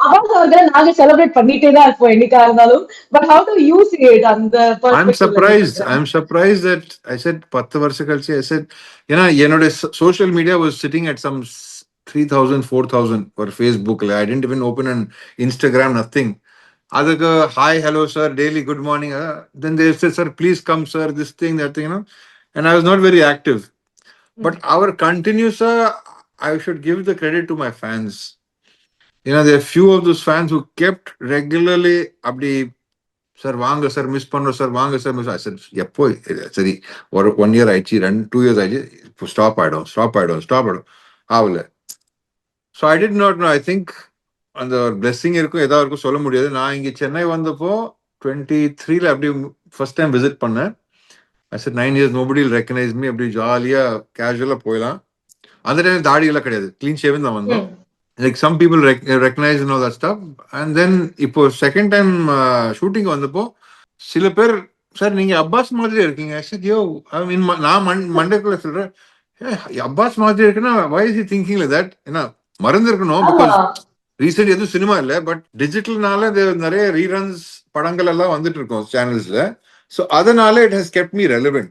Awards அவர்களை நாங்க celebrate பண்ணிட்டே தான் இருப்போம் என்னைக்கா இருந்தாலும். But how to you see it அந்த I'm பெர்ஸ்பெக்டிவ்ல இருந்து surprised. கேக்குறேன். I'm surprised that I said 10 வருஷம் கழிச்சு I said ஏன்னா என்னோட social media was sitting at some 3,000 4,000 for Facebook. I didn't even open an Instagram, nothing. அதுக்கு hi hello sir daily good morning, then they said sir please come sir this thing that thing, and I was not very active. But our continuous I should give the credit to my fans. There are few of those fans who kept regularly அப்படி sir வாங்க sir miss பண்றோம் sir வாங்க sir miss sir எப்போ சரி ஒரு 1 year ஆயிடுச்சு 2 years ஆயிடுச்சு இப்போ ஸ்டாப் ஆயிடும் ஆகல. So I did not know. I think அந்த ஒரு பிளெஸிங் இருக்கும் ஏதாவது இருக்கும் சொல்ல முடியாது. நான் இங்கே சென்னை வந்தப்போ 23 அப்படி ஃபர்ஸ்ட் டைம் விசிட் பண்ணேன். ஐ said 9 years nobody will recognize me. அப்படி ஜாலியா கேஷுவலா போயிடலாம். அந்த டைம் தாடி எல்லாம் கிடையாது, கிளீன் ஷேவன் தான் வந்தோம். Like some people recognize and all that stuff. And then இப்போ செகண்ட் டைம் ஷூட்டிங் வந்தப்போ சில பேர் சார் நீங்க அப்பாஸ் மாதிரி இருக்கீங்க. நான் மண்டேக்குள்ள சொல்றேன் அப்பாஸ் மாதிரி இருக்குன்னா why is he thinking like that? ஏன்னா மறந்து இருக்கணும், பிகாஸ் ரீசெண்ட் எதுவும் சினிமா இல்லை, பட் டிஜிட்டல்னால நிறைய ரீரன்ஸ் படங்கள் எல்லாம் வந்துட்டு இருக்கோம் சேனல்ஸ்ல. ஸோ அதனால it has kept me relevant.